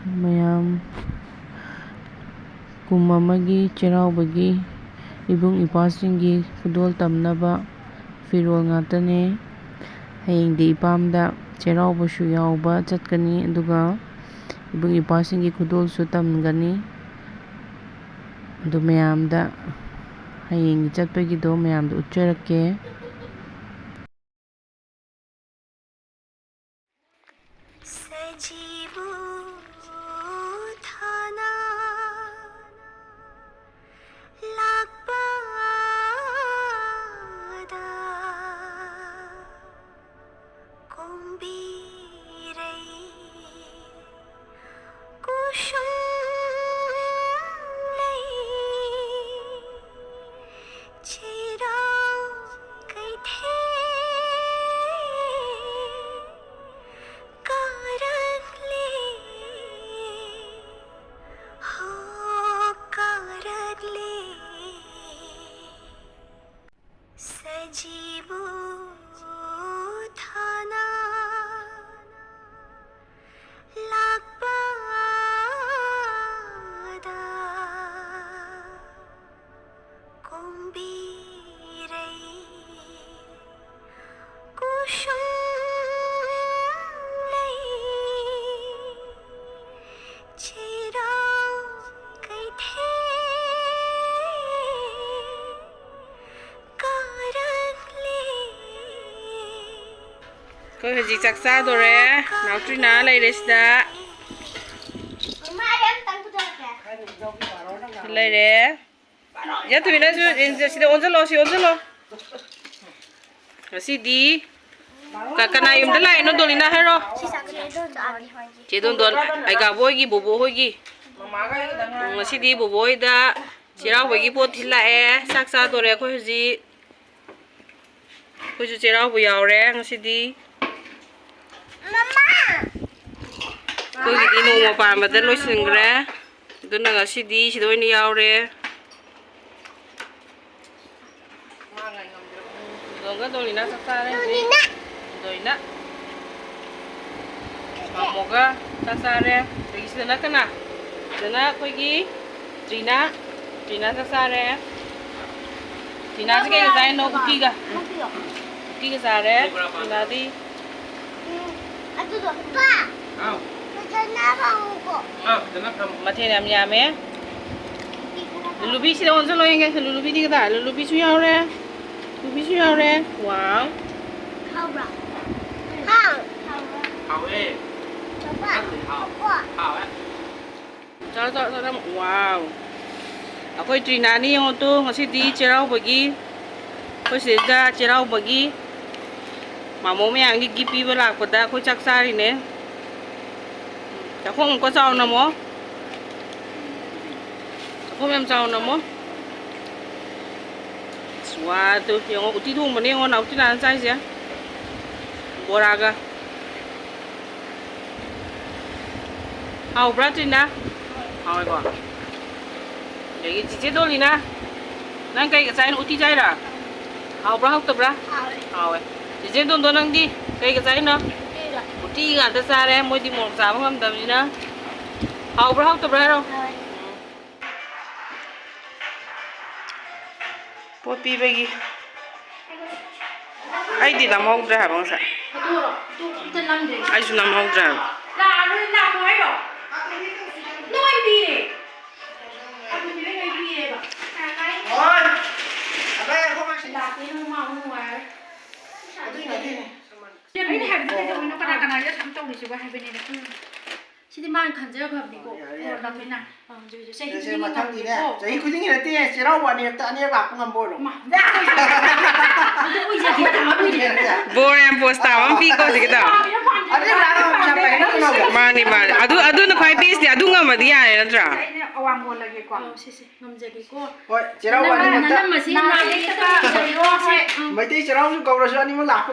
ꯃꯌꯥꯝ ꯀꯨꯝ ꯑꯃꯒꯤ ꯆꯩꯔꯥꯎꯕꯒꯤ ꯏꯕꯨꯡ ꯏꯄ꯭ꯋꯥꯁꯤꯡꯒꯤ ꯈꯨꯗꯣꯜ ꯇꯝꯅꯕ ꯐꯤꯔꯣꯜ ꯉꯥꯛꯇꯅꯦ. ꯍꯌꯦꯡꯗꯤ ꯏꯄꯥꯝꯗ ꯆꯩꯔꯥꯎꯕꯁꯨ ꯌꯥꯎꯕ ꯆꯠꯀꯅꯤ, ꯑꯗꯨꯒ ꯏꯕꯨꯡ ꯏꯄ꯭ꯋꯥꯁꯤꯡꯒꯤ ꯈꯨꯗꯣꯜꯁꯨ ꯇꯝꯒꯅꯤ. ꯑꯗꯨ ꯃꯌꯥꯝꯗ ꯍꯌꯦꯡꯒꯤ ꯆꯠꯄꯒꯤꯗꯣ ꯃꯌꯥꯝꯗ ꯎꯠꯆꯔꯛꯀꯦ. Kau haji caksa dore, nautri na lere sida. Lere. Ya tu bina sida onjalo si onjalo. Si di. Kakana yum de lai no dolina hero. Cedon dol ai ga boy gi bobo hoy gi. Si di bobo da Cheiraobagi pot thila e caksa dore ko haji. Ko ju Cheiraobu yaure ngasi di. Kogi di no pa ma da loi singre do na ga si di si do ni yaure ma ngai ngam do ga do ni na sa sa re do ina ma mo ga sa sa re ri si na kana dana kogi trina sa sa re trina se ke ga no ku ki ga sa re trina di atu do pa au Mati nam yame. Lulubi sih dah onsen loyeng ke lulubi di kita. Lulubi suya ore. Lulubi suya ore. Wow. Hao bra. Hao. Hao eh. Hao eh. Jauh. Wow. Aku Trina ni yang tu masih di Cheiraobagi. Aku sudah Cheiraobagi. Mamu me yang di gipi belak pada aku caksari ne. Không có rau nào mó, không em rau nào mó. Wow, tu yang aku tidur mana yang nak tidur nanti saja. Boraga. Hao berarti na, hao apa? Jadi cici dulu ni na, nang kai kesain uti jai lah. Hao berapa tu berapa? Hao. Cici tu nang di, kai kesain na. Uti gan ta sa re moi di mok sa ma ngam dam ni na hau bra to bra ro pot pi bagi ai di lam hau dra bang sa tu nam de ai su nam hau dra la na ko ai ro noi bi ne aku ni noi bi ne ba oi abe ko ma la ti no ma no wa ini habis itu ini kadang-kadang aja sampai di coba habis ini. Sini main kanjeng apa nih kok? Oh, tapi nah, jadi saya ini macam ni deh. Jadi kucing ini nanti Cheiraobagi ni tak ni aku ngambol. Mah, dah. Itu pun jadi apa ni? Bor yang posta, ampi kau sih kita. Ada orang sampai ni tu nak. Mani. Adu nak kau habis dia, adu ngam dia ya nanti. Awang gol lagi kau. Sisi ngam jadi kau. Oh, Cheiraobagi ni tak. Masih nak kita jadi orang. Macam Cheiraobagi kau rasa ni malah.